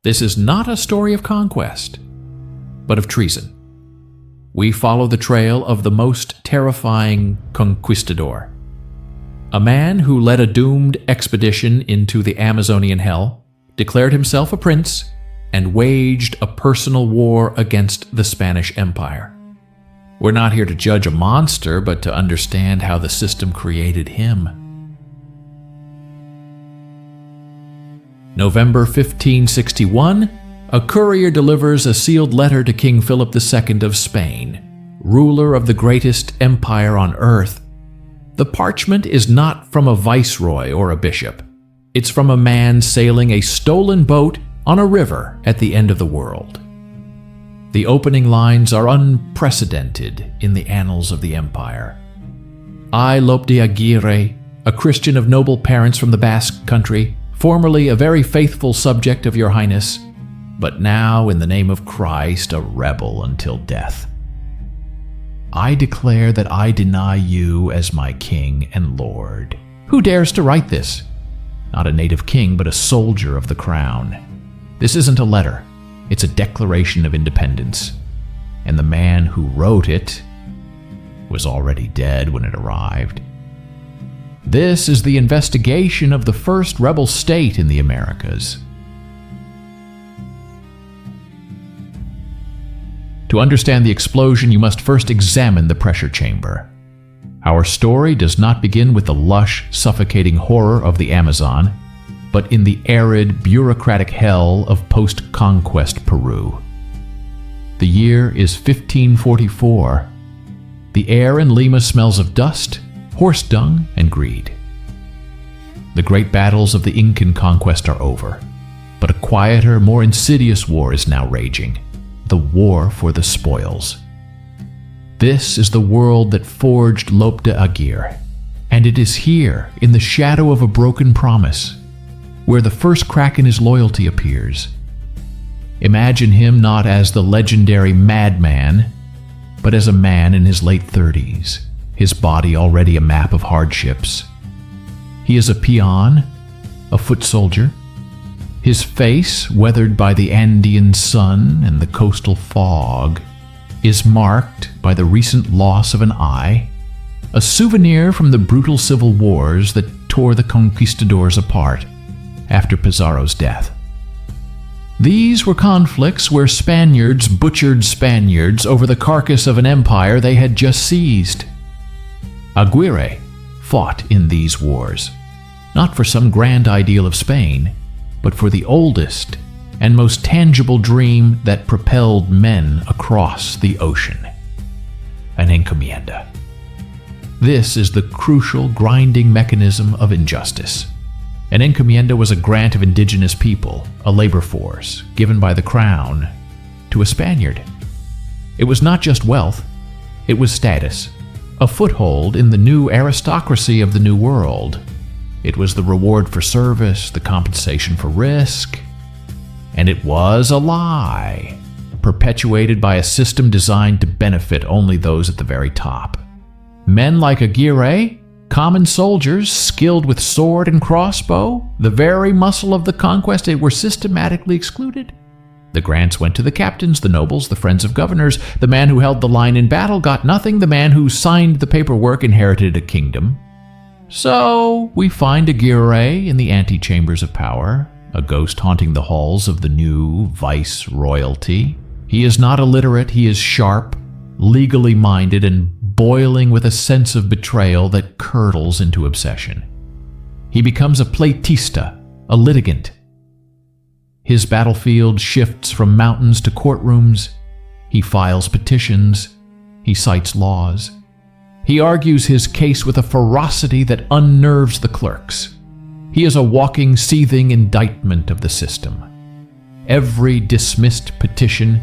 This is not a story of conquest, but of treason. We follow the trail of the most terrifying conquistador, a man who led a doomed expedition into the Amazonian hell, declared himself a prince, and waged a personal war against the Spanish Empire. We're not here to judge a monster, but to understand how the system created him. November 1561, a courier delivers a sealed letter to King Philip II of Spain, ruler of the greatest empire on earth. The parchment is not from a viceroy or a bishop. It's from a man sailing a stolen boat on a river at the end of the world. The opening lines are unprecedented in the annals of the empire. I, Lope de Aguirre, a Christian of noble parents from the Basque country, formerly a very faithful subject of your highness, but now in the name of Christ a rebel until death. I declare that I deny you as my king and lord. Who dares to write this? Not a native king, but a soldier of the crown. This isn't a letter. It's a declaration of independence. And the man who wrote it was already dead when it arrived. This is the investigation of the first rebel state in the Americas. To understand the explosion, you must first examine the pressure chamber. Our story does not begin with the lush, suffocating horror of the Amazon, but in the arid, bureaucratic hell of post-conquest Peru. The year is 1544. The air in Lima smells of dust, horse dung, and greed. The great battles of the Incan conquest are over, but a quieter, more insidious war is now raging. The war for the spoils. This is the world that forged Lope de Aguirre, and it is here, in the shadow of a broken promise, where the first crack in his loyalty appears. Imagine him not as the legendary madman, but as a man in his late 30s, his body already a map of hardships. He is a peon, a foot soldier. His face, weathered by the Andean sun and the coastal fog, is marked by the recent loss of an eye, a souvenir from the brutal civil wars that tore the conquistadors apart after Pizarro's death. These were conflicts where Spaniards butchered Spaniards over the carcass of an empire they had just seized. Aguirre fought in these wars, not for some grand ideal of Spain, but for the oldest and most tangible dream that propelled men across the ocean: an encomienda. This is the crucial grinding mechanism of injustice. An encomienda was a grant of indigenous people, a labor force, given by the crown to a Spaniard. It was not just wealth, it was status, a foothold in the new aristocracy of the New World. It was the reward for service, the compensation for risk. And it was a lie, perpetuated by a system designed to benefit only those at the very top. Men like Aguirre, common soldiers skilled with sword and crossbow, the very muscle of the conquest, they were systematically excluded. The grants went to the captains, the nobles, the friends of governors. The man who held the line in battle got nothing. The man who signed the paperwork inherited a kingdom. So we find Aguirre in the antechambers of power, a ghost haunting the halls of the new vice royalty. He is not illiterate, he is sharp, legally minded, and boiling with a sense of betrayal that curdles into obsession. He becomes a platista, a litigant. His battlefield shifts from mountains to courtrooms. He files petitions. He cites laws. He argues his case with a ferocity that unnerves the clerks. He is a walking, seething indictment of the system. Every dismissed petition,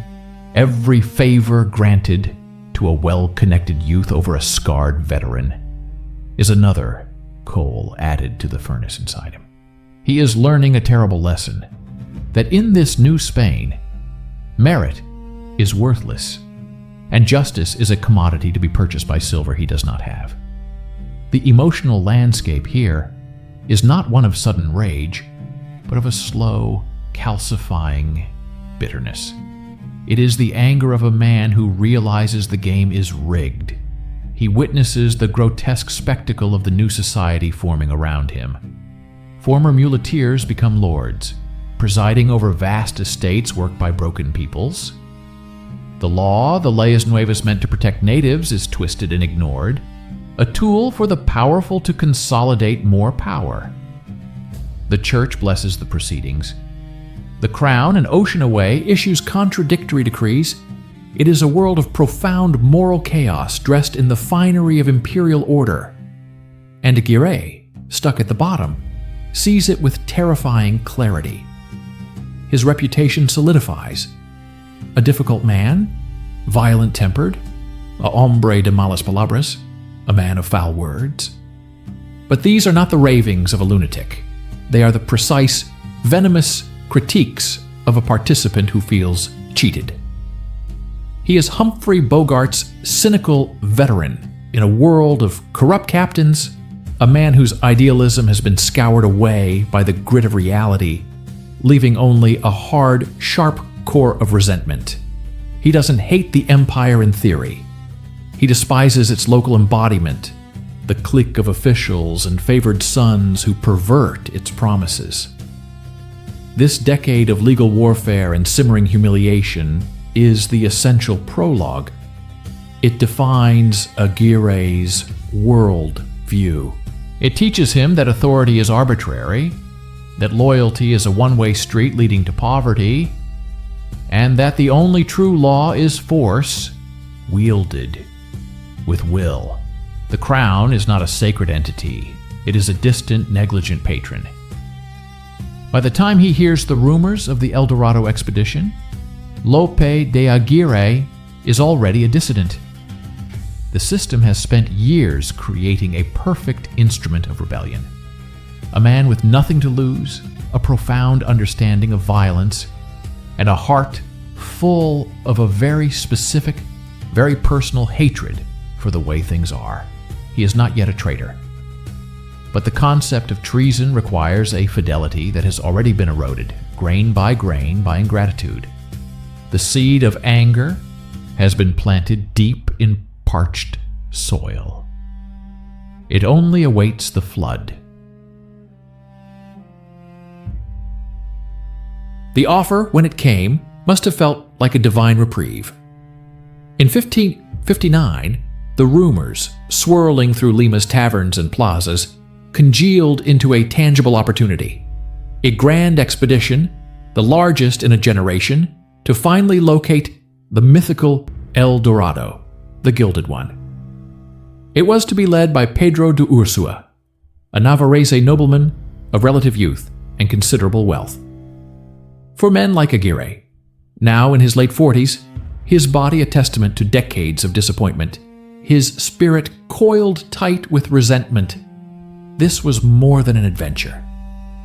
every favor granted to a well-connected youth over a scarred veteran, is another coal added to the furnace inside him. He is learning a terrible lesson, that in this new Spain, merit is worthless, and justice is a commodity to be purchased by silver he does not have. The emotional landscape here is not one of sudden rage, but of a slow, calcifying bitterness. It is the anger of a man who realizes the game is rigged. He witnesses the grotesque spectacle of the new society forming around him. Former muleteers become lords, presiding over vast estates worked by broken peoples. The law the Leyes Nuevas meant to protect natives is twisted and ignored, a tool for the powerful to consolidate more power. The church blesses the proceedings. The crown, an ocean away, issues contradictory decrees. It is a world of profound moral chaos dressed in the finery of imperial order. And Aguirre, stuck at the bottom, sees it with terrifying clarity. His reputation solidifies. A difficult man, violent-tempered, a hombre de malas palabras, a man of foul words. But these are not the ravings of a lunatic. They are the precise, venomous critiques of a participant who feels cheated. He is Humphrey Bogart's cynical veteran in a world of corrupt captains, a man whose idealism has been scoured away by the grit of reality, leaving only a hard, sharp core of resentment. He doesn't hate the empire in theory. He despises its local embodiment, the clique of officials and favored sons who pervert its promises. This decade of legal warfare and simmering humiliation is the essential prologue. It defines Aguirre's world view. It teaches him that authority is arbitrary, that loyalty is a one-way street leading to poverty, and that the only true law is force, wielded with will. The crown is not a sacred entity. It is a distant, negligent patron. By the time he hears the rumors of the El Dorado expedition, Lope de Aguirre is already a dissident. The system has spent years creating a perfect instrument of rebellion. A man with nothing to lose, a profound understanding of violence, and a heart full of a very specific, very personal hatred for the way things are. He is not yet a traitor. But the concept of treason requires a fidelity that has already been eroded, grain by ingratitude. The seed of anger has been planted deep in parched soil. It only awaits the flood. The offer, when it came, must have felt like a divine reprieve. In 1559, the rumors, swirling through Lima's taverns and plazas, congealed into a tangible opportunity. A grand expedition, the largest in a generation, to finally locate the mythical El Dorado, the Gilded One. It was to be led by Pedro de Ursua, a Navarrese nobleman of relative youth and considerable wealth. For men like Aguirre, now in his late 40s, his body a testament to decades of disappointment, his spirit coiled tight with resentment, this was more than an adventure.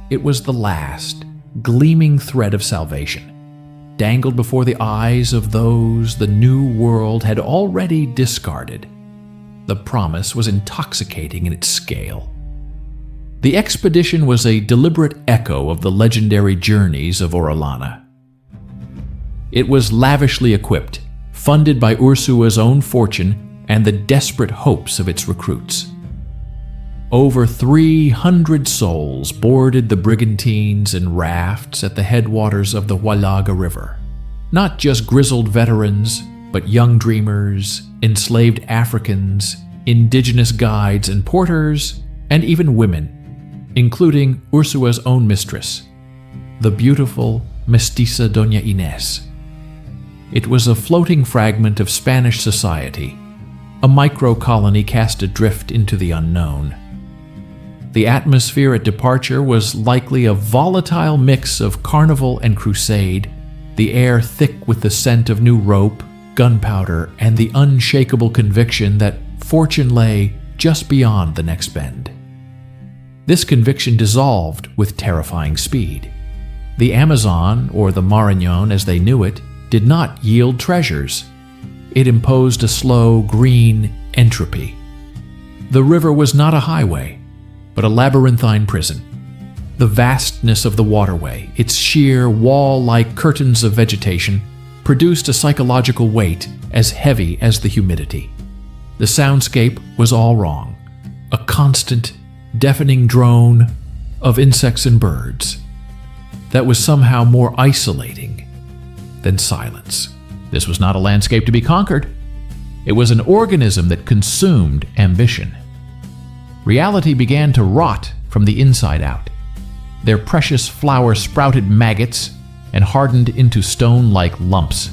It was the last, gleaming thread of salvation, dangled before the eyes of those the new world had already discarded. The promise was intoxicating in its scale. The expedition was a deliberate echo of the legendary journeys of Orellana. It was lavishly equipped, funded by Ursua's own fortune and the desperate hopes of its recruits. Over 300 souls boarded the brigantines and rafts at the headwaters of the Huallaga River. Not just grizzled veterans, but young dreamers, enslaved Africans, indigenous guides and porters, and even women, including Ursua's own mistress, the beautiful mestiza Doña Inés. It was a floating fragment of Spanish society, a micro-colony cast adrift into the unknown. The atmosphere at departure was likely a volatile mix of carnival and crusade, the air thick with the scent of new rope, gunpowder, and the unshakable conviction that fortune lay just beyond the next bend. This conviction dissolved with terrifying speed. The Amazon, or the Marañón as they knew it, did not yield treasures. It imposed a slow, green entropy. The river was not a highway, but a labyrinthine prison. The vastness of the waterway, its sheer wall-like curtains of vegetation, produced a psychological weight as heavy as the humidity. The soundscape was all wrong, a constant, deafening drone of insects and birds that was somehow more isolating than silence. This was not a landscape to be conquered. It was an organism that consumed ambition. Reality began to rot from the inside out. Their precious flower sprouted maggots and hardened into stone-like lumps.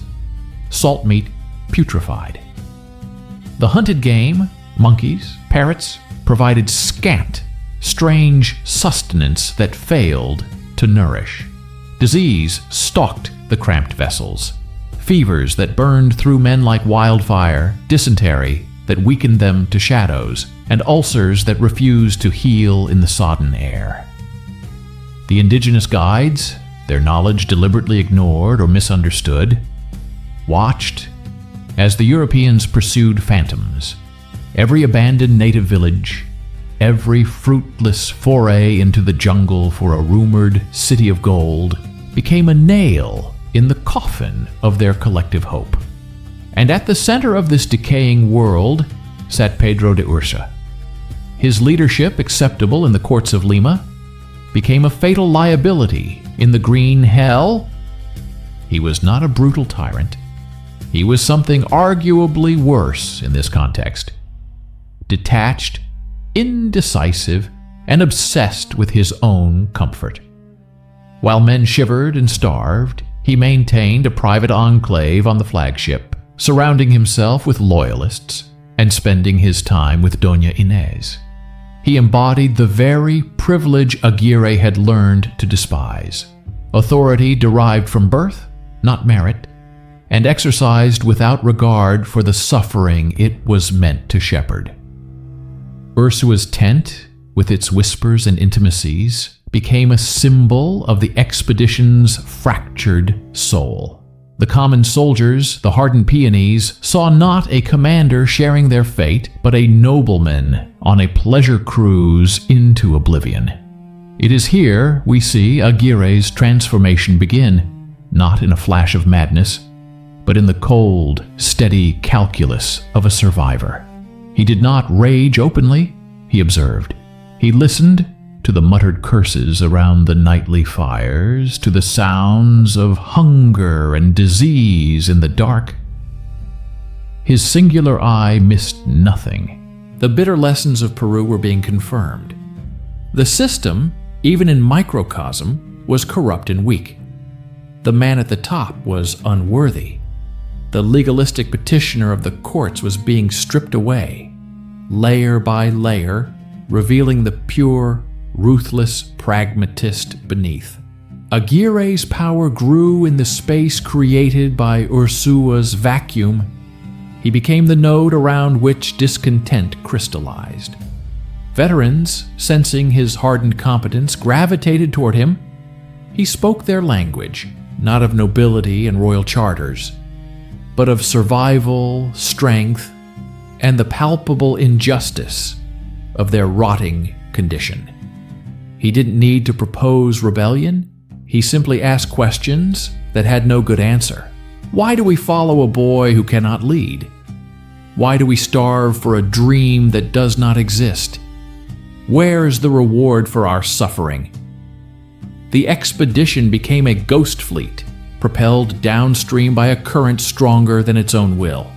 Salt meat putrefied. The hunted game, monkeys, parrots, provided scant, strange sustenance that failed to nourish. Disease stalked the cramped vessels. Fevers that burned through men like wildfire, dysentery that weakened them to shadows, and ulcers that refused to heal in the sodden air. The indigenous guides, their knowledge deliberately ignored or misunderstood, watched as the Europeans pursued phantoms. Every abandoned native village, every fruitless foray into the jungle for a rumored city of gold, became a nail in the coffin of their collective hope. And at the center of this decaying world sat Pedro de Ursa. His leadership, acceptable in the courts of Lima, became a fatal liability in the green hell. He was not a brutal tyrant. He was something arguably worse in this context. Detached, indecisive, and obsessed with his own comfort. While men shivered and starved, he maintained a private enclave on the flagship, surrounding himself with loyalists and spending his time with Doña Inés. He embodied the very privilege Aguirre had learned to despise. Authority derived from birth, not merit, and exercised without regard for the suffering it was meant to shepherd. Ursua's tent, with its whispers and intimacies, became a symbol of the expedition's fractured soul. The common soldiers, the hardened peonies, saw not a commander sharing their fate, but a nobleman on a pleasure cruise into oblivion. It is here we see Aguirre's transformation begin, not in a flash of madness, but in the cold, steady calculus of a survivor. He did not rage openly, he observed. He listened to the muttered curses around the nightly fires, to the sounds of hunger and disease in the dark. His singular eye missed nothing. The bitter lessons of Peru were being confirmed. The system, even in microcosm, was corrupt and weak. The man at the top was unworthy. The legalistic petitioner of the courts was being stripped away, layer by layer, revealing the pure, ruthless pragmatist beneath. Aguirre's power grew in the space created by Ursua's vacuum. He became the node around which discontent crystallized. Veterans, sensing his hardened competence, gravitated toward him. He spoke their language, not of nobility and royal charters, but of survival, strength, and the palpable injustice of their rotting condition. He didn't need to propose rebellion. He simply asked questions that had no good answer. Why do we follow a boy who cannot lead? Why do we starve for a dream that does not exist? Where is the reward for our suffering? The expedition became a ghost fleet, propelled downstream by a current stronger than its own will.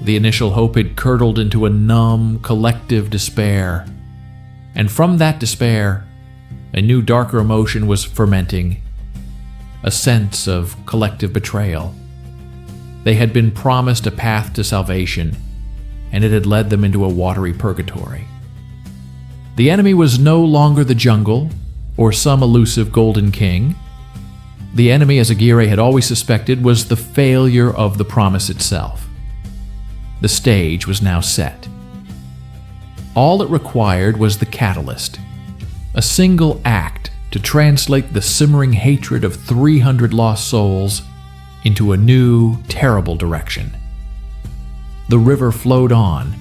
The initial hope had curdled into a numb, collective despair. And from that despair, a new darker emotion was fermenting, a sense of collective betrayal. They had been promised a path to salvation, and it had led them into a watery purgatory. The enemy was no longer the jungle or some elusive golden king. The enemy, as Aguirre had always suspected, was the failure of the promise itself. The stage was now set. All it required was the catalyst, a single act to translate the simmering hatred of 300 lost souls into a new, terrible direction. The river flowed on,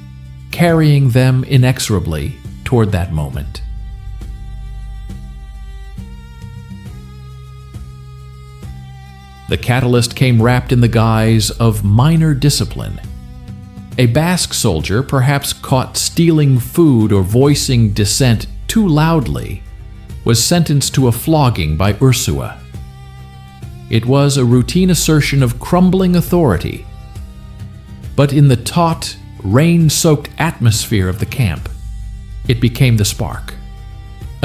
carrying them inexorably toward that moment. The catalyst came wrapped in the guise of minor discipline. A Basque soldier, perhaps caught stealing food or voicing dissent too loudly, was sentenced to a flogging by Ursua. It was a routine assertion of crumbling authority. But in the taut, rain-soaked atmosphere of the camp, it became the spark.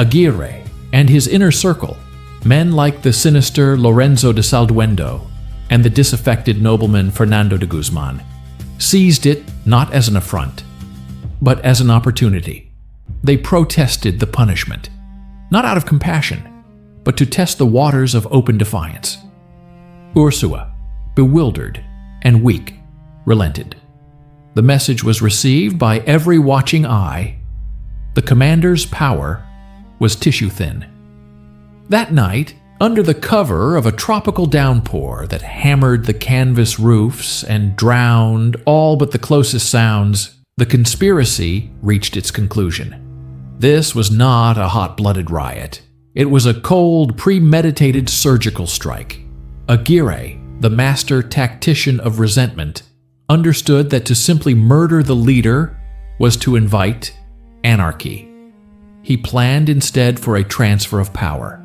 Aguirre and his inner circle, men like the sinister Lorenzo de Salduendo and the disaffected nobleman Fernando de Guzman, seized it not as an affront, but as an opportunity. They protested the punishment, not out of compassion, but to test the waters of open defiance. Ursua, bewildered and weak, relented. The message was received by every watching eye. The commander's power was tissue-thin. That night, under the cover of a tropical downpour that hammered the canvas roofs and drowned all but the closest sounds, the conspiracy reached its conclusion. This was not a hot-blooded riot. It was a cold, premeditated surgical strike. Aguirre, the master tactician of resentment, understood that to simply murder the leader was to invite anarchy. He planned instead for a transfer of power.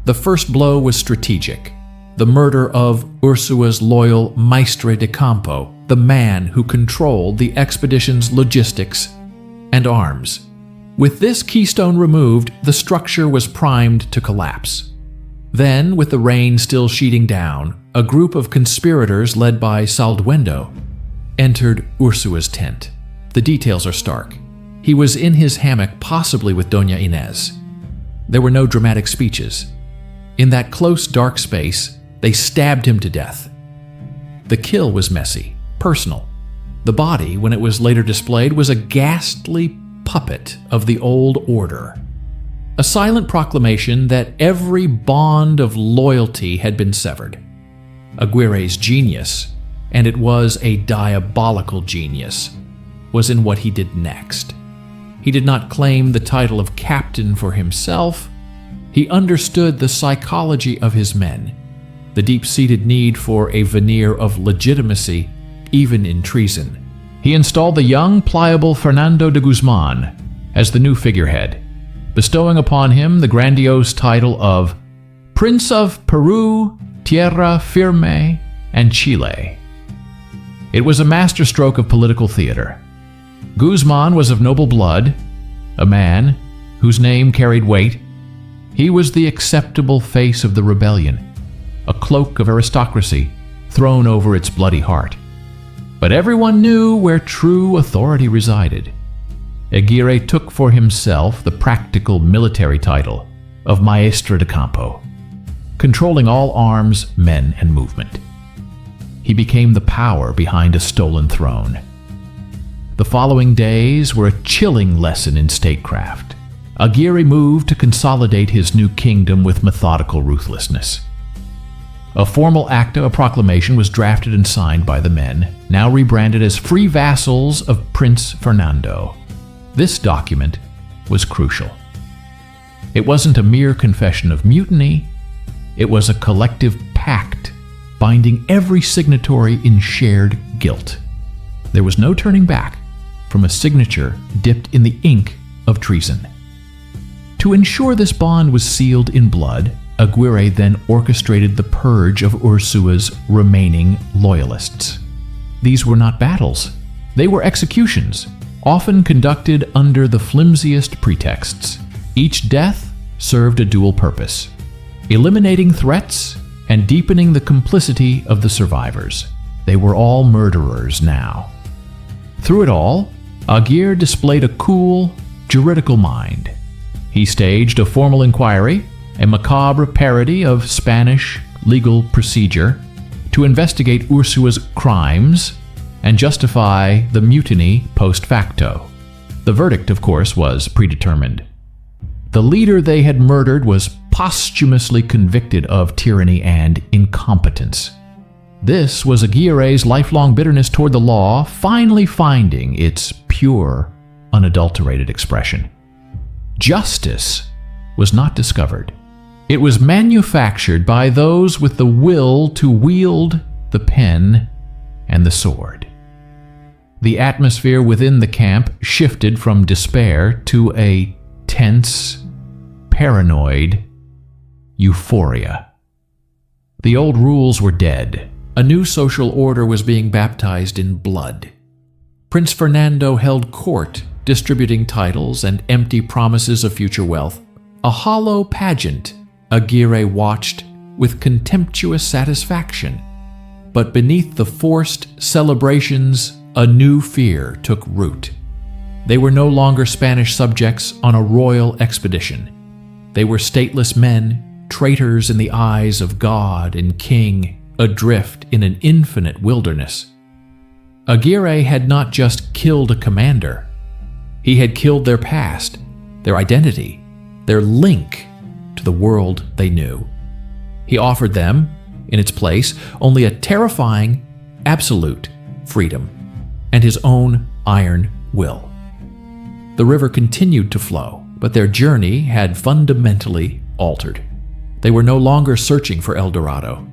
The first blow was strategic, the murder of Ursua's loyal Maestre de Campo, the man who controlled the expedition's logistics and arms. With this keystone removed, the structure was primed to collapse. Then, with the rain still sheeting down, a group of conspirators led by Salduendo entered Ursua's tent. The details are stark. He was in his hammock, possibly with Doña Inez. There were no dramatic speeches. In that close, dark space, they stabbed him to death. The kill was messy, personal. The body, when it was later displayed, was a ghastly puppet of the old order. A silent proclamation that every bond of loyalty had been severed. Aguirre's genius, and it was a diabolical genius, was in what he did next. He did not claim the title of captain for himself. He understood the psychology of his men, the deep-seated need for a veneer of legitimacy, even in treason. He installed the young, pliable Fernando de Guzman as the new figurehead, bestowing upon him the grandiose title of Prince of Peru, Tierra Firme, and Chile. It was a masterstroke of political theater. Guzman was of noble blood, a man whose name carried weight. He was the acceptable face of the rebellion, a cloak of aristocracy thrown over its bloody heart. But everyone knew where true authority resided. Aguirre took for himself the practical military title of Maestre de Campo, controlling all arms, men, and movement. He became the power behind a stolen throne. The following days were a chilling lesson in statecraft. Aguirre moved to consolidate his new kingdom with methodical ruthlessness. A formal acta, a proclamation, was drafted and signed by the men, now rebranded as free vassals of Prince Fernando. This document was crucial. It wasn't a mere confession of mutiny. It was a collective pact binding every signatory in shared guilt. There was no turning back from a signature dipped in the ink of treason. To ensure this bond was sealed in blood, Aguirre then orchestrated the purge of Ursua's remaining loyalists. These were not battles. They were executions, often conducted under the flimsiest pretexts. Each death served a dual purpose: eliminating threats and deepening the complicity of the survivors. They were all murderers now. Through it all, Aguirre displayed a cool, juridical mind. He staged a formal inquiry, a macabre parody of Spanish legal procedure, to investigate Ursua's crimes and justify the mutiny post facto. The verdict, of course, was predetermined. The leader they had murdered was posthumously convicted of tyranny and incompetence. This was Aguirre's lifelong bitterness toward the law finally finding its pure, unadulterated expression. Justice was not discovered. It was manufactured by those with the will to wield the pen and the sword. The atmosphere within the camp shifted from despair to a tense, paranoid euphoria. The old rules were dead. A new social order was being baptized in blood. Prince Fernando held court, distributing titles and empty promises of future wealth. A hollow pageant Aguirre watched with contemptuous satisfaction. But beneath the forced celebrations, a new fear took root. They were no longer Spanish subjects on a royal expedition. They were stateless men, traitors in the eyes of God and King, adrift in an infinite wilderness. Aguirre had not just killed a commander. He had killed their past, their identity, their link to the world they knew. He offered them, in its place, only a terrifying, absolute freedom and his own iron will. The river continued to flow, but their journey had fundamentally altered. They were no longer searching for El Dorado.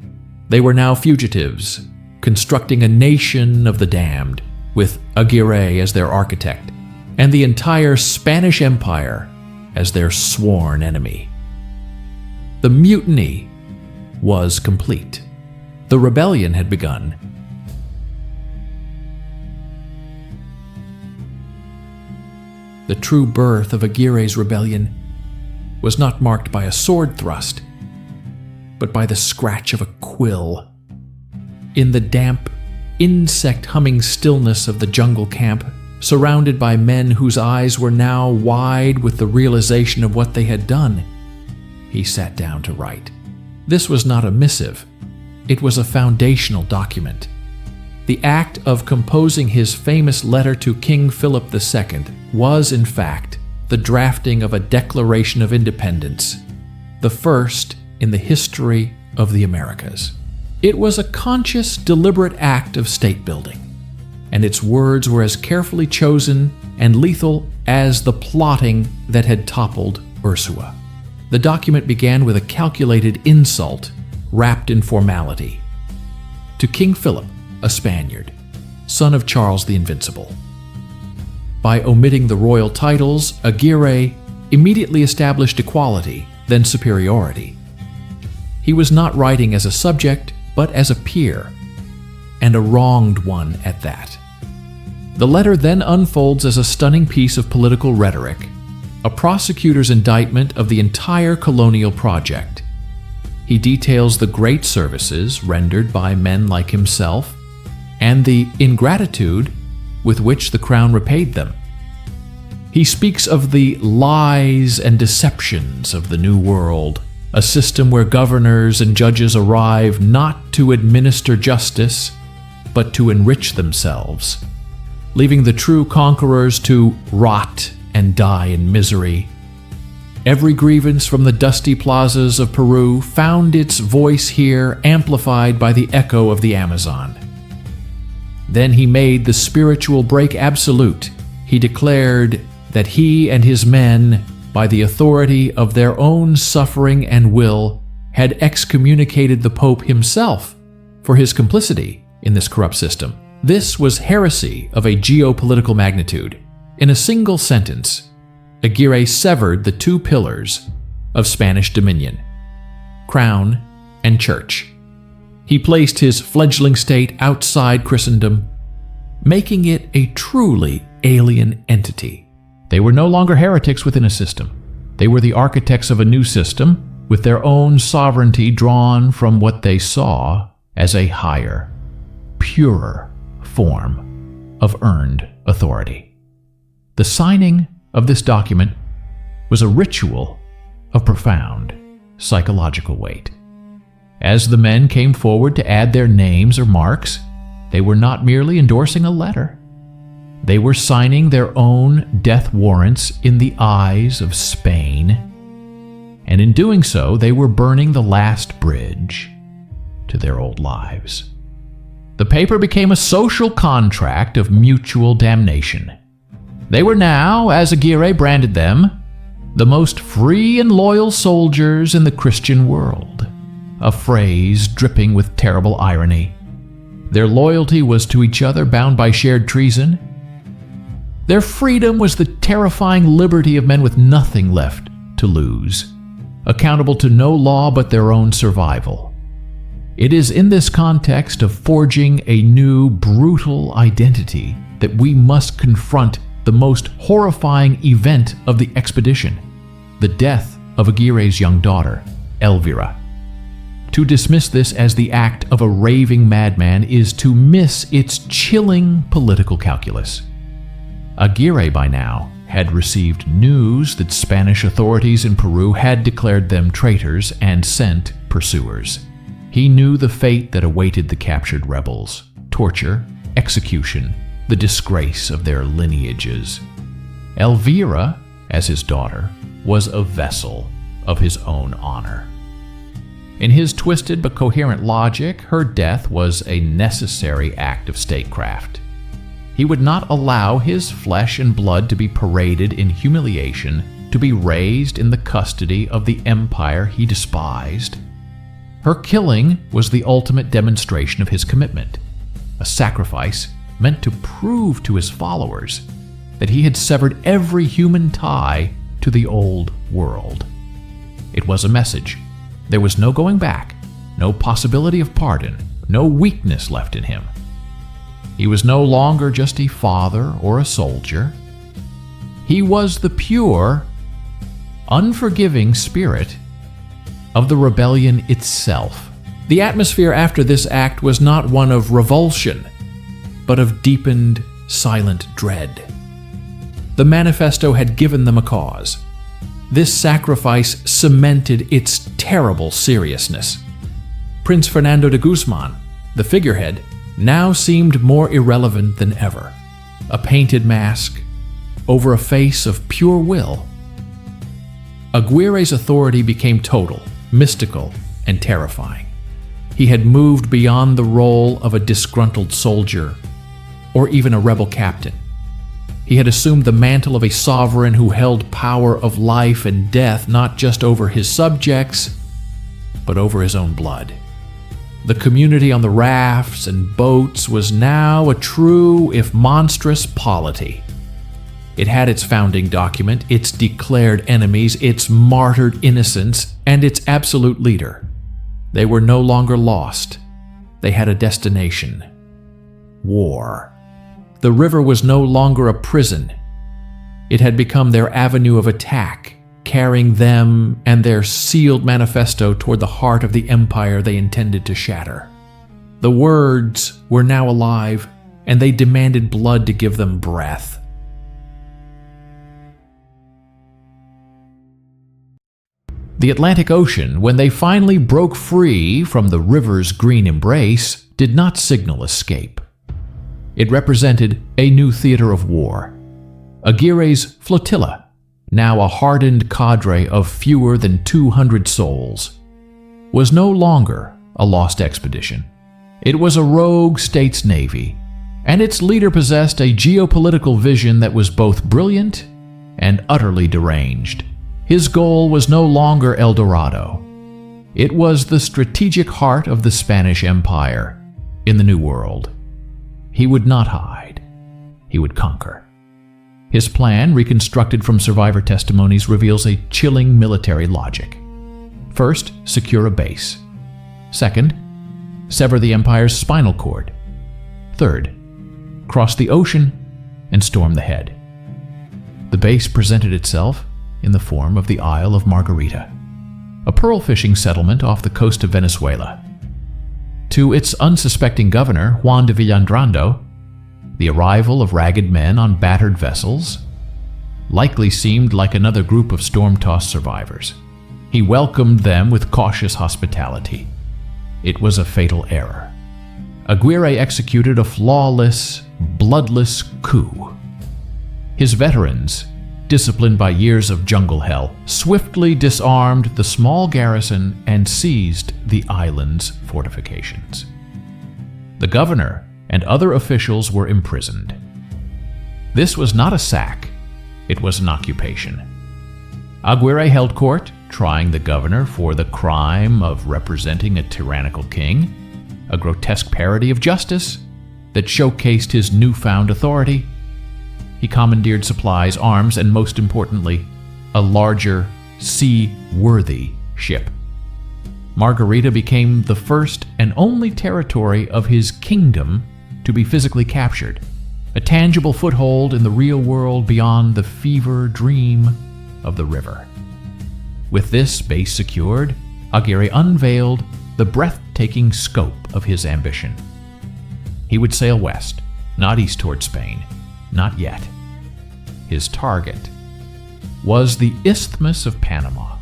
They were now fugitives, constructing a nation of the damned, with Aguirre as their architect, and the entire Spanish Empire as their sworn enemy. The mutiny was complete. The rebellion had begun. The true birth of Aguirre's rebellion was not marked by a sword thrust, but by the scratch of a quill. In the damp, insect-humming stillness of the jungle camp, surrounded by men whose eyes were now wide with the realization of what they had done, he sat down to write. This was not a missive. It was a foundational document. The act of composing his famous letter to King Philip II was, in fact, the drafting of a Declaration of Independence, the first in the history of the Americas. It was a conscious, deliberate act of state-building, and its words were as carefully chosen and lethal as the plotting that had toppled Ursua. The document began with a calculated insult wrapped in formality. To King Philip, a Spaniard, son of Charles the Invincible. By omitting the royal titles, Aguirre immediately established equality, then superiority. He was not writing as a subject, but as a peer, and a wronged one at that. The letter then unfolds as a stunning piece of political rhetoric, a prosecutor's indictment of the entire colonial project. He details the great services rendered by men like himself and the ingratitude with which the crown repaid them. He speaks of the lies and deceptions of the New World, a system where governors and judges arrive not to administer justice, but to enrich themselves, leaving the true conquerors to rot and die in misery. Every grievance from the dusty plazas of Peru found its voice here amplified by the echo of the Amazon. Then he made the spiritual break absolute. He declared that he and his men, by the authority of their own suffering and will, had excommunicated the Pope himself for his complicity in this corrupt system. This was heresy of a geopolitical magnitude. In a single sentence, Aguirre severed the two pillars of Spanish dominion, crown and church. He placed his fledgling state outside Christendom, making it a truly alien entity. They were no longer heretics within a system. They were the architects of a new system, with their own sovereignty drawn from what they saw as a higher, purer form of earned authority. The signing of this document was a ritual of profound psychological weight. As the men came forward to add their names or marks, they were not merely endorsing a letter. They were signing their own death warrants in the eyes of Spain, and in doing so, they were burning the last bridge to their old lives. The paper became a social contract of mutual damnation. They were now, as Aguirre branded them, The most free and loyal soldiers in the Christian world. A phrase dripping with terrible irony. Their loyalty was to each other, bound by shared treason. Their freedom was the terrifying liberty of men with nothing left to lose, accountable to no law but their own survival. It is in this context of forging a new, brutal identity that we must confront the most horrifying event of the expedition, the death of Aguirre's young daughter, Elvira. To dismiss this as the act of a raving madman is to miss its chilling political calculus. Aguirre by now had received news that Spanish authorities in Peru had declared them traitors and sent pursuers. He knew the fate that awaited the captured rebels: torture, execution, the disgrace of their lineages. Elvira, as his daughter, was a vessel of his own honor. In his twisted but coherent logic, her death was a necessary act of statecraft. He would not allow his flesh and blood to be paraded in humiliation, to be raised in the custody of the empire he despised. Her killing was the ultimate demonstration of his commitment, a sacrifice meant to prove to his followers that he had severed every human tie to the old world. It was a message. There was no going back, no possibility of pardon, no weakness left in him. He was no longer just a father or a soldier. He was the pure, unforgiving spirit of the rebellion itself. The atmosphere after this act was not one of revulsion, but of deepened, silent dread. The Manifesto had given them a cause. This sacrifice cemented its terrible seriousness. Prince Fernando de Guzman, the figurehead, now seemed more irrelevant than ever. A painted mask over a face of pure will. Aguirre's authority became total, mystical, and terrifying. He had moved beyond the role of a disgruntled soldier or even a rebel captain. He had assumed the mantle of a sovereign who held power of life and death not just over his subjects, but over his own blood. The community on the rafts and boats was now a true, if monstrous, polity. It had its founding document, its declared enemies, its martyred innocents, and its absolute leader. They were no longer lost. They had a destination: war. The river was no longer a prison. It had become their avenue of attack, carrying them and their sealed manifesto toward the heart of the empire they intended to shatter. The words were now alive, and they demanded blood to give them breath. The Atlantic Ocean, when they finally broke free from the river's green embrace, did not signal escape. It represented a new theater of war. Aguirre's flotilla, now a hardened cadre of fewer than 200 souls, was no longer a lost expedition. It was a rogue state's navy, and its leader possessed a geopolitical vision that was both brilliant and utterly deranged. His goal was no longer El Dorado. It was the strategic heart of the Spanish Empire in the New World. He would not hide. He would conquer. His plan, reconstructed from survivor testimonies, reveals a chilling military logic. First, secure a base. Second, sever the Empire's spinal cord. Third, cross the ocean and storm the head. The base presented itself in the form of the Isle of Margarita, a pearl fishing settlement off the coast of Venezuela. To its unsuspecting governor, Juan de Villandrando, the arrival of ragged men on battered vessels likely seemed like another group of storm-tossed survivors. He welcomed them with cautious hospitality. It was a fatal error. Aguirre executed a flawless, bloodless coup. His veterans, disciplined by years of jungle hell, swiftly disarmed the small garrison and seized the island's fortifications. The governor and other officials were imprisoned. This was not a sack, it was an occupation. Aguirre held court, trying the governor for the crime of representing a tyrannical king, a grotesque parody of justice that showcased his newfound authority. He commandeered supplies, arms, and most importantly, a larger, sea-worthy ship. Margarita became the first and only territory of his kingdom to be physically captured, a tangible foothold in the real world beyond the fever dream of the river. With this base secured, Aguirre unveiled the breathtaking scope of his ambition. He would sail west, not east toward Spain, not yet. His target was the Isthmus of Panama.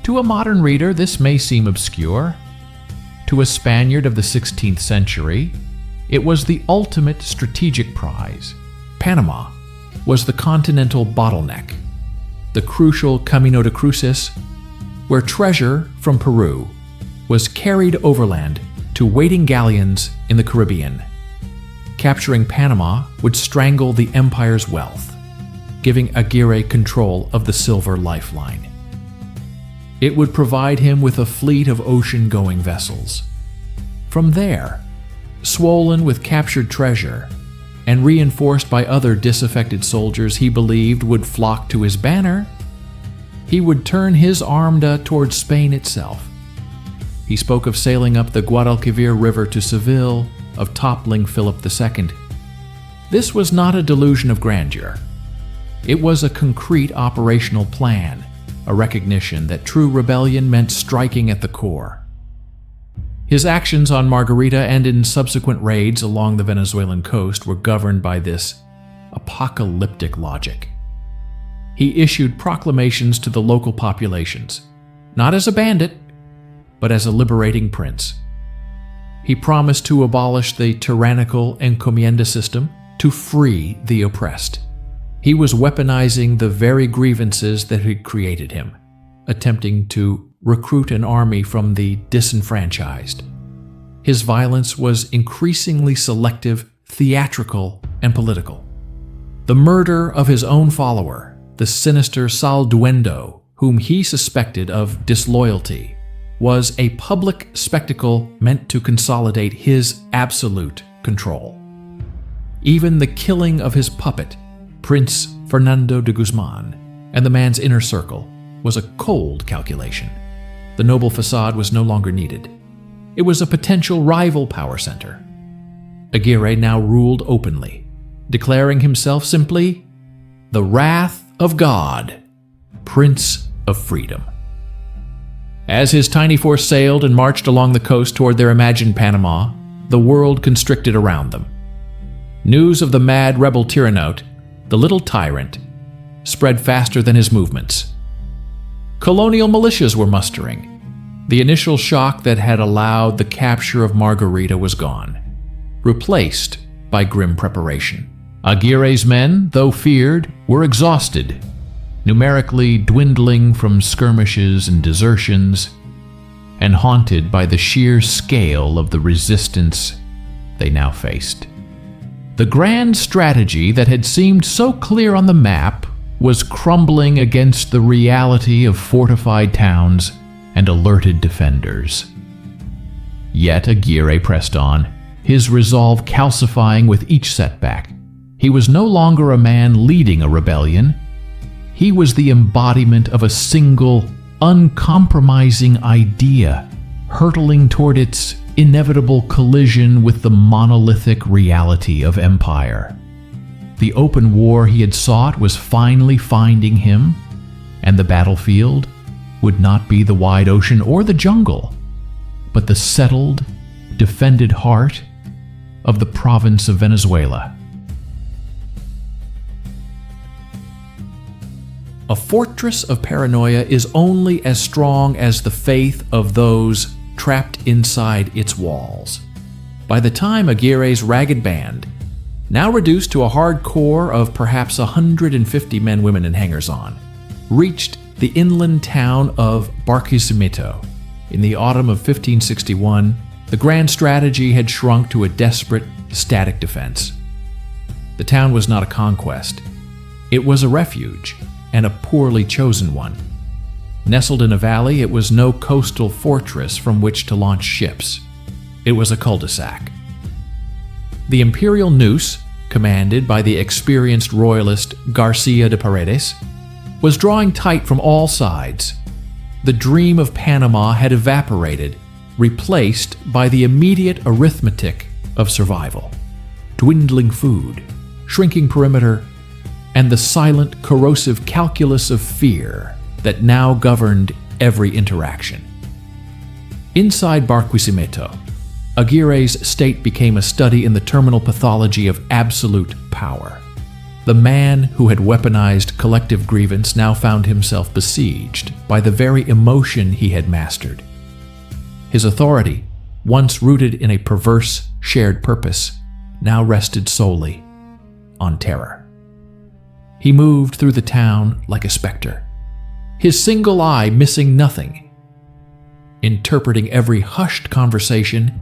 To a modern reader, this may seem obscure. To a Spaniard of the 16th century, it was the ultimate strategic prize. Panama was the continental bottleneck, the crucial Camino de Cruces, where treasure from Peru was carried overland to waiting galleons in the Caribbean. Capturing Panama would strangle the empire's wealth, giving Aguirre control of the silver lifeline. It would provide him with a fleet of ocean-going vessels. From there, swollen with captured treasure and reinforced by other disaffected soldiers he believed would flock to his banner, he would turn his armada towards Spain itself. He spoke of sailing up the Guadalquivir River to Seville, of toppling Philip II. This was not a delusion of grandeur. It was a concrete operational plan, a recognition that true rebellion meant striking at the core. His actions on Margarita and in subsequent raids along the Venezuelan coast were governed by this apocalyptic logic. He issued proclamations to the local populations, not as a bandit, but as a liberating prince. He promised to abolish the tyrannical encomienda system, to free the oppressed. He was weaponizing the very grievances that had created him, attempting to recruit an army from the disenfranchised. His violence was increasingly selective, theatrical, and political. The murder of his own follower, the sinister Salduendo, whom he suspected of disloyalty, was a public spectacle meant to consolidate his absolute control. Even the killing of his puppet, Prince Fernando de Guzman, and the man's inner circle was a cold calculation. The noble facade was no longer needed. It was a potential rival power center. Aguirre now ruled openly, declaring himself simply the Wrath of God, Prince of Freedom. As his tiny force sailed and marched along the coast toward their imagined Panama, the world constricted around them. News of the mad rebel tyrannote, the little tyrant, spread faster than his movements. Colonial militias were mustering. The initial shock that had allowed the capture of Margarita was gone, replaced by grim preparation. Aguirre's men, though feared, were exhausted, numerically dwindling from skirmishes and desertions, and haunted by the sheer scale of the resistance they now faced. The grand strategy that had seemed so clear on the map was crumbling against the reality of fortified towns and alerted defenders. Yet Aguirre pressed on, his resolve calcifying with each setback. He was no longer a man leading a rebellion. He was the embodiment of a single, uncompromising idea, hurtling toward its inevitable collision with the monolithic reality of empire. The open war he had sought was finally finding him, and the battlefield would not be the wide ocean or the jungle, but the settled, defended heart of the province of Venezuela. A fortress of paranoia is only as strong as the faith of those trapped inside its walls. By the time Aguirre's ragged band, now reduced to a hard core of perhaps 150 men, women, and hangers-on, reached the inland town of Barquisimeto in the autumn of 1561, the grand strategy had shrunk to a desperate, static defense. The town was not a conquest. It was a refuge, and a poorly chosen one. Nestled in a valley, it was no coastal fortress from which to launch ships. It was a cul-de-sac. The imperial noose, commanded by the experienced royalist Garcia de Paredes, was drawing tight from all sides. The dream of Panama had evaporated, replaced by the immediate arithmetic of survival. Dwindling food, shrinking perimeter, and the silent, corrosive calculus of fear that now governed every interaction. Inside Barquisimeto, Aguirre's state became a study in the terminal pathology of absolute power. The man who had weaponized collective grievance now found himself besieged by the very emotion he had mastered. His authority, once rooted in a perverse, shared purpose, now rested solely on terror. He moved through the town like a specter, his single eye missing nothing, interpreting every hushed conversation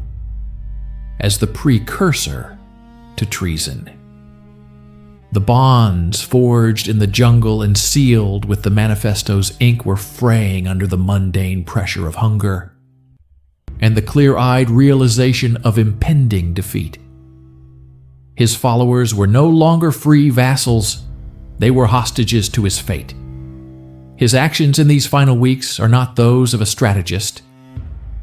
as the precursor to treason. The bonds forged in the jungle and sealed with the Manifesto's ink were fraying under the mundane pressure of hunger and the clear-eyed realization of impending defeat. His followers were no longer free vassals, they were hostages to his fate. His actions in these final weeks are not those of a strategist,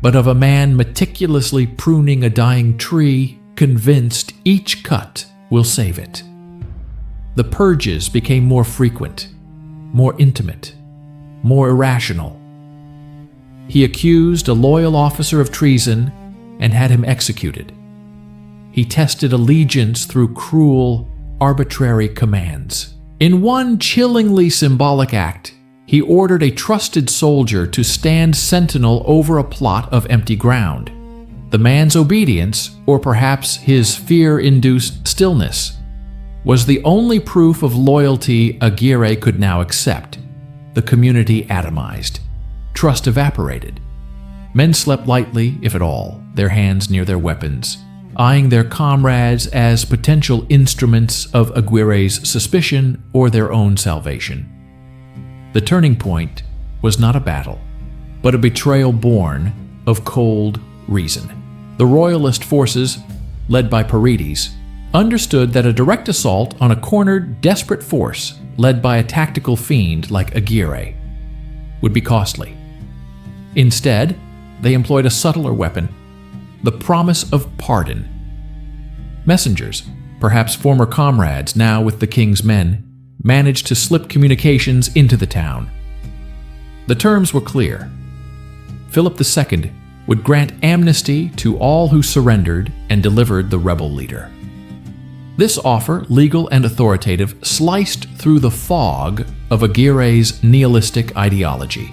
but of a man meticulously pruning a dying tree, convinced each cut will save it. The purges became more frequent, more intimate, more irrational. He accused a loyal officer of treason and had him executed. He tested allegiance through cruel, arbitrary commands. In one chillingly symbolic act, he ordered a trusted soldier to stand sentinel over a plot of empty ground. The man's obedience, or perhaps his fear-induced stillness, was the only proof of loyalty Aguirre could now accept. The community atomized. Trust evaporated. Men slept lightly, if at all, their hands near their weapons, eyeing their comrades as potential instruments of Aguirre's suspicion or their own salvation. The turning point was not a battle, but a betrayal born of cold reason. The royalist forces, led by Paredes, understood that a direct assault on a cornered, desperate force led by a tactical fiend like Aguirre would be costly. Instead, they employed a subtler weapon, the promise of pardon. Messengers, perhaps former comrades now with the king's men, managed to slip communications into the town. The terms were clear. Philip II would grant amnesty to all who surrendered and delivered the rebel leader. This offer, legal and authoritative, sliced through the fog of Aguirre's nihilistic ideology.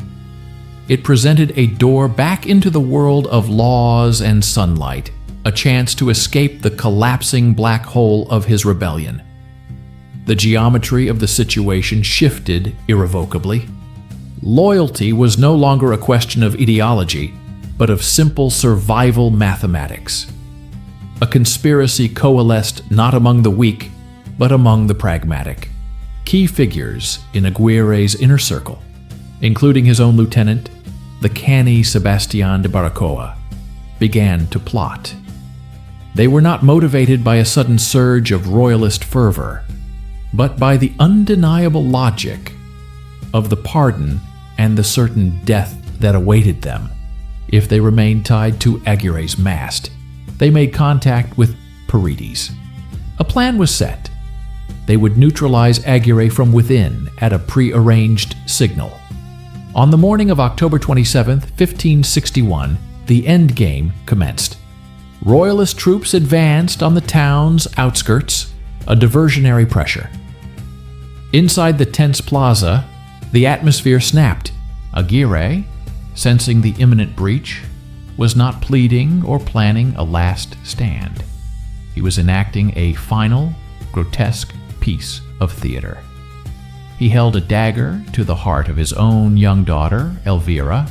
It presented a door back into the world of laws and sunlight, a chance to escape the collapsing black hole of his rebellion. The geometry of the situation shifted irrevocably. Loyalty was no longer a question of ideology, but of simple survival mathematics. A conspiracy coalesced not among the weak, but among the pragmatic. Key figures in Aguirre's inner circle, including his own lieutenant, the canny Sebastián de Baracoa, began to plot. They were not motivated by a sudden surge of royalist fervor, but by the undeniable logic of the pardon and the certain death that awaited them if they remained tied to Aguirre's mast. They made contact with Paredes. A plan was set. They would neutralize Aguirre from within at a pre-arranged signal. On the morning of October 27, 1561, the endgame commenced. Royalist troops advanced on the town's outskirts, a diversionary pressure. Inside the tense plaza, the atmosphere snapped. Aguirre, sensing the imminent breach, was not pleading or planning a last stand. He was enacting a final, grotesque piece of theater. He held a dagger to the heart of his own young daughter, Elvira.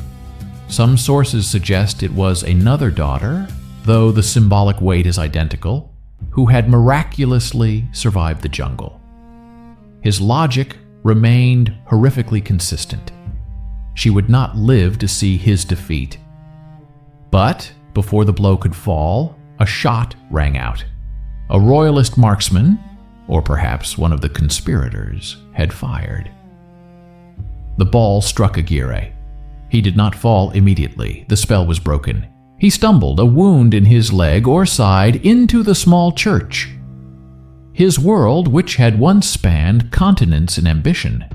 Some sources suggest it was another daughter, though the symbolic weight is identical, who had miraculously survived the jungle. His logic remained horrifically consistent. She would not live to see his defeat. But before the blow could fall, a shot rang out. A royalist marksman, or perhaps one of the conspirators, had fired. The ball struck Aguirre. He did not fall immediately. The spell was broken. He stumbled, a wound in his leg or side, into the small church. His world, which had once spanned continents in ambition,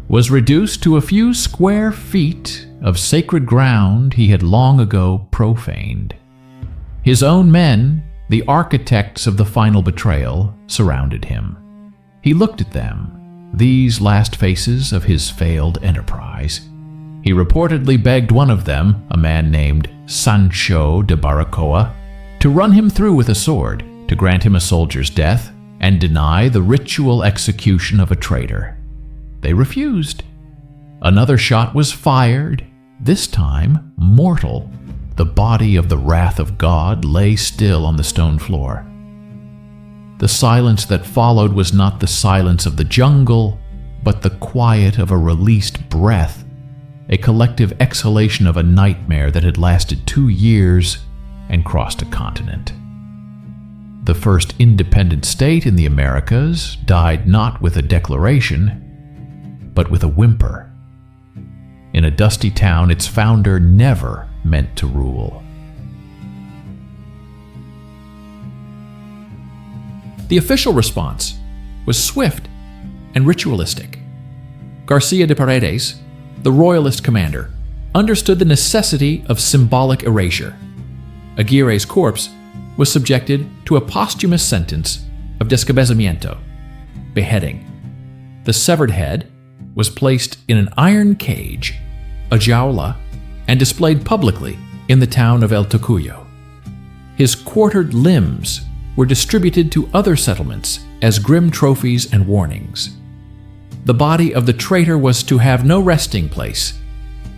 was reduced to a few square feet of sacred ground he had long ago profaned. His own men, the architects of the final betrayal, surrounded him. He looked at them, these last faces of his failed enterprise. He reportedly begged one of them, a man named Sancho de Baracoa, to run him through with a sword, to grant him a soldier's death, and deny the ritual execution of a traitor. They refused. Another shot was fired, this time mortal. The body of the wrath of God lay still on the stone floor. The silence that followed was not the silence of the jungle, but the quiet of a released breath, a collective exhalation of a nightmare that had lasted 2 years and crossed a continent. The first independent state in the Americas died not with a declaration, but with a whimper. In a dusty town, its founder never meant to rule. The official response was swift and ritualistic. Garcia de Paredes, the royalist commander, understood the necessity of symbolic erasure. Aguirre's corpse was subjected to a posthumous sentence of descabezamiento, beheading. The severed head was placed in an iron cage, a jaula, and displayed publicly in the town of El Tocuyo. His quartered limbs were distributed to other settlements as grim trophies and warnings. The body of the traitor was to have no resting place,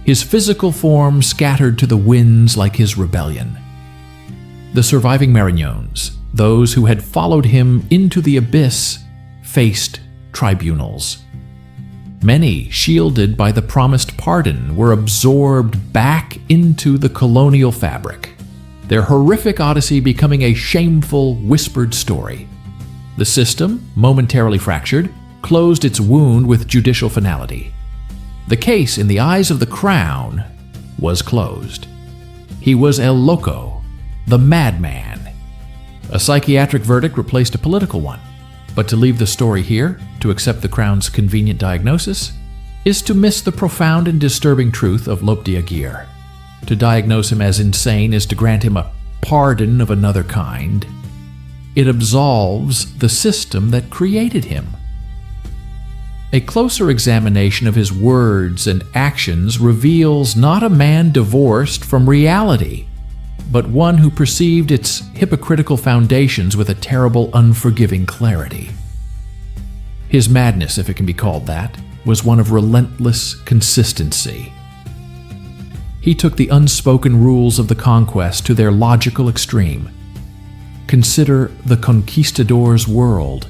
his physical form scattered to the winds like his rebellion. The surviving Marignones, those who had followed him into the abyss, faced tribunals. Many, shielded by the promised pardon, were absorbed back into the colonial fabric, their horrific odyssey becoming a shameful, whispered story. The system, momentarily fractured, closed its wound with judicial finality. The case, in the eyes of the Crown, was closed. He was El Loco, the madman. A psychiatric verdict replaced a political one. But to leave the story here, to accept the Crown's convenient diagnosis, is to miss the profound and disturbing truth of Lope de Aguirre. To diagnose him as insane is to grant him a pardon of another kind. It absolves the system that created him. A closer examination of his words and actions reveals not a man divorced from reality, but one who perceived its hypocritical foundations with a terrible, unforgiving clarity. His madness, if it can be called that, was one of relentless consistency. He took the unspoken rules of the conquest to their logical extreme. Consider the Conquistador's world.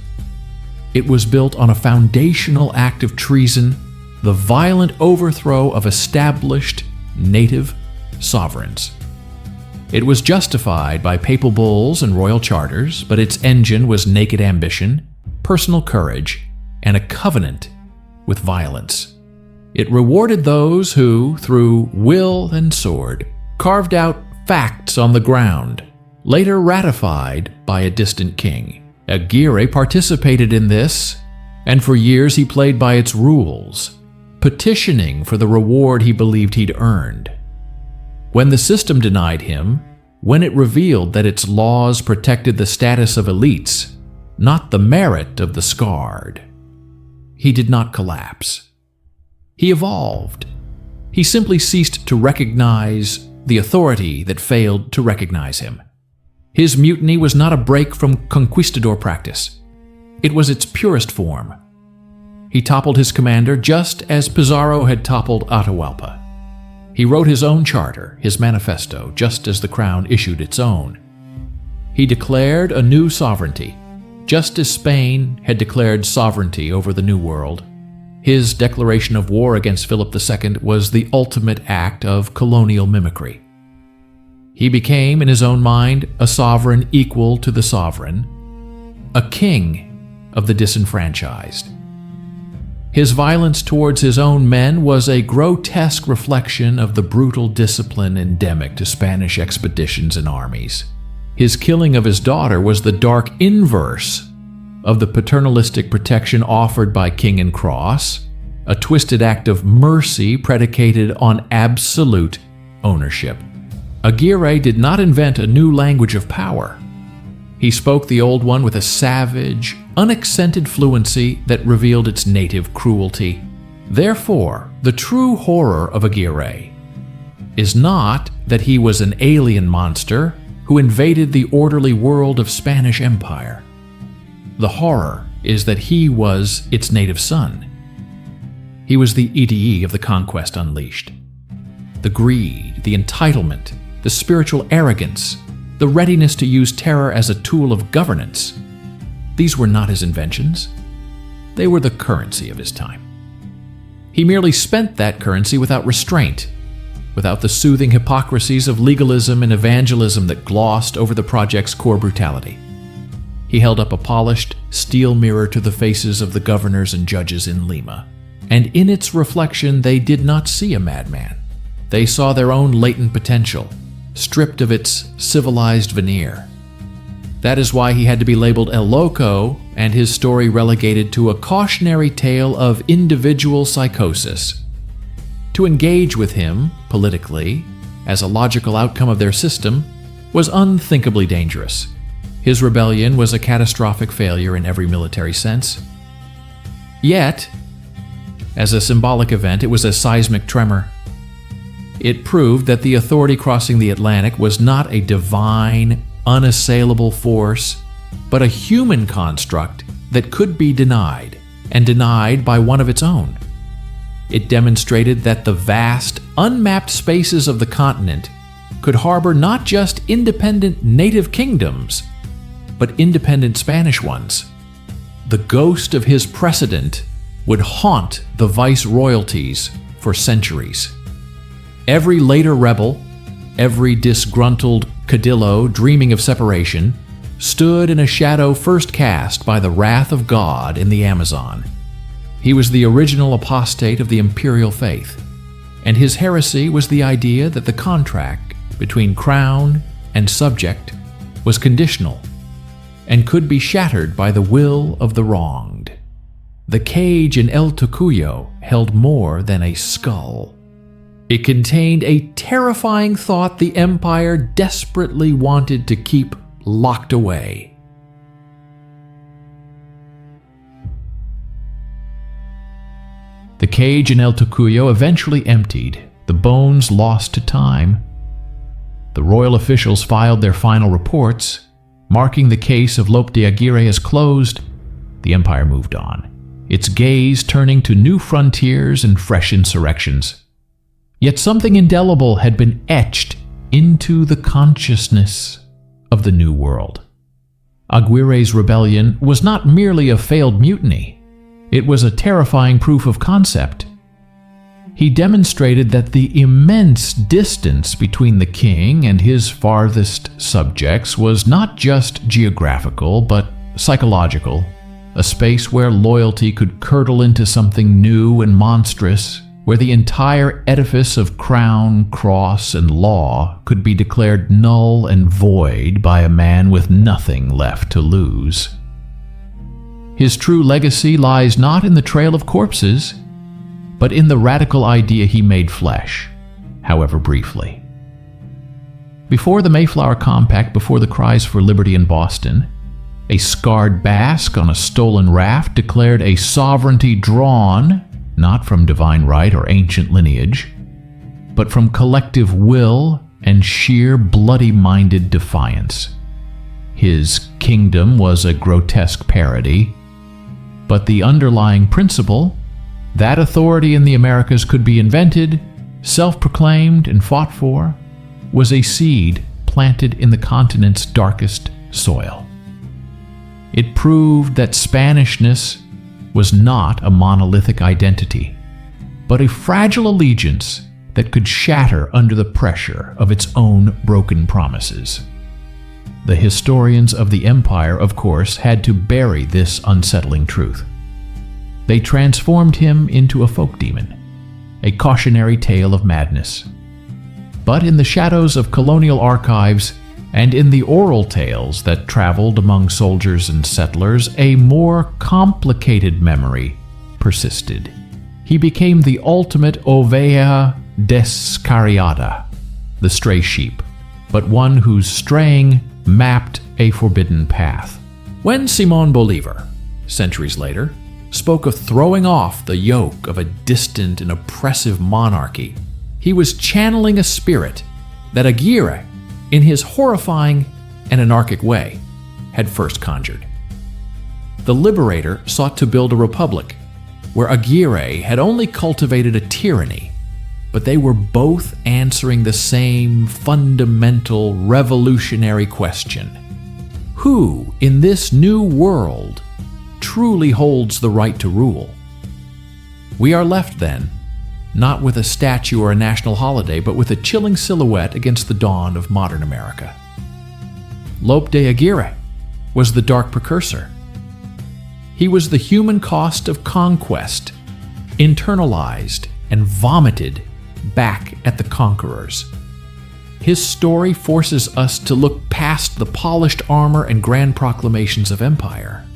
It was built on a foundational act of treason, the violent overthrow of established native sovereigns. It was justified by papal bulls and royal charters, but its engine was naked ambition, personal courage, and a covenant with violence. It rewarded those who, through will and sword, carved out facts on the ground, later ratified by a distant king. Aguirre participated in this, and for years he played by its rules, petitioning for the reward he believed he'd earned. When the system denied him, when it revealed that its laws protected the status of elites, not the merit of the scarred, he did not collapse. He evolved. He simply ceased to recognize the authority that failed to recognize him. His mutiny was not a break from Conquistador practice. It was its purest form. He toppled his commander just as Pizarro had toppled Atahualpa. He wrote his own charter, his Manifesto, just as the Crown issued its own. He declared a new sovereignty, just as Spain had declared sovereignty over the New World. His declaration of war against Philip II was the ultimate act of colonial mimicry. He became, in his own mind, a sovereign equal to the sovereign, a king of the disenfranchised. His violence towards his own men was a grotesque reflection of the brutal discipline endemic to Spanish expeditions and armies. His killing of his daughter was the dark inverse of the paternalistic protection offered by King and Cross, a twisted act of mercy predicated on absolute ownership. Aguirre did not invent a new language of power. He spoke the old one with a savage, unaccented fluency that revealed its native cruelty. Therefore, the true horror of Aguirre is not that he was an alien monster who invaded the orderly world of Spanish Empire. The horror is that he was its native son. He was the EDE of the conquest unleashed. The greed, the entitlement, the spiritual arrogance, the readiness to use terror as a tool of governance. These were not his inventions. They were the currency of his time. He merely spent that currency without restraint, without the soothing hypocrisies of legalism and evangelism that glossed over the project's core brutality. He held up a polished steel mirror to the faces of the governors and judges in Lima, and in its reflection they did not see a madman. They saw their own latent potential, stripped of its civilized veneer. That is why he had to be labeled El Loco and his story relegated to a cautionary tale of individual psychosis. To engage with him, politically, as a logical outcome of their system, was unthinkably dangerous. His rebellion was a catastrophic failure in every military sense. Yet, as a symbolic event, it was a seismic tremor. It proved that the authority crossing the Atlantic was not a divine, unassailable force, but a human construct that could be denied, and denied by one of its own. It demonstrated that the vast, unmapped spaces of the continent could harbor not just independent native kingdoms, but independent Spanish ones. The ghost of his precedent would haunt the viceroyalties for centuries. Every later rebel, every disgruntled cadillo dreaming of separation, stood in a shadow first cast by the wrath of God in the Amazon. He was the original apostate of the imperial faith, and his heresy was the idea that the contract between crown and subject was conditional and could be shattered by the will of the wronged. The cage in El Tocuyo held more than a skull. It contained a terrifying thought the empire desperately wanted to keep locked away. The cage in El Tocuyo eventually emptied, the bones lost to time. The royal officials filed their final reports, marking the case of Lope de Aguirre as closed. The empire moved on, its gaze turning to new frontiers and fresh insurrections. Yet something indelible had been etched into the consciousness of the New World. Aguirre's rebellion was not merely a failed mutiny. It was a terrifying proof of concept. He demonstrated that the immense distance between the king and his farthest subjects was not just geographical, but psychological, a space where loyalty could curdle into something new and monstrous, where the entire edifice of crown, cross, and law could be declared null and void by a man with nothing left to lose. His true legacy lies not in the trail of corpses, but in the radical idea he made flesh, however briefly. Before the Mayflower Compact, before the cries for liberty in Boston, a scarred Basque on a stolen raft declared a sovereignty drawn not from divine right or ancient lineage, but from collective will and sheer bloody-minded defiance. His kingdom was a grotesque parody, but the underlying principle, that authority in the Americas could be invented, self-proclaimed, and fought for, was a seed planted in the continent's darkest soil. It proved that Spanishness was not a monolithic identity, but a fragile allegiance that could shatter under the pressure of its own broken promises. The historians of the empire, of course, had to bury this unsettling truth. They transformed him into a folk demon, a cautionary tale of madness. But in the shadows of colonial archives and in the oral tales that traveled among soldiers and settlers, a more complicated memory persisted. He became the ultimate ovea descariata, the stray sheep, but one whose straying mapped a forbidden path. When Simón Bolívar, centuries later, spoke of throwing off the yoke of a distant and oppressive monarchy, he was channeling a spirit that Aguirre, in his horrifying and anarchic way, had first conjured. The liberator sought to build a republic where Aguirre had only cultivated a tyranny, but they were both answering the same fundamental revolutionary question: who in this new world truly holds the right to rule? We are left then, not with a statue or a national holiday, but with a chilling silhouette against the dawn of modern America. Lope de Aguirre was the dark precursor. He was the human cost of conquest, internalized and vomited back at the conquerors. His story forces us to look past the polished armor and grand proclamations of empire,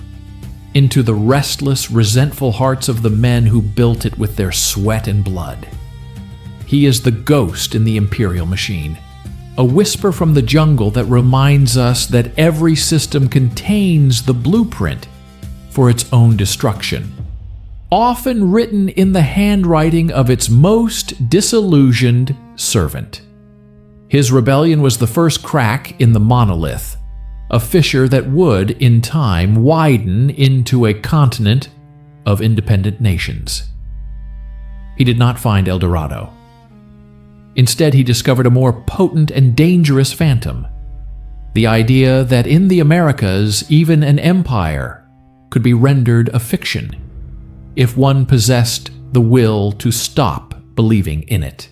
into the restless, resentful hearts of the men who built it with their sweat and blood. He is the ghost in the imperial machine, a whisper from the jungle that reminds us that every system contains the blueprint for its own destruction, often written in the handwriting of its most disillusioned servant. His rebellion was the first crack in the monolith, a fissure that would, in time, widen into a continent of independent nations. He did not find El Dorado. Instead, he discovered a more potent and dangerous phantom: the idea that in the Americas, even an empire could be rendered a fiction if one possessed the will to stop believing in it.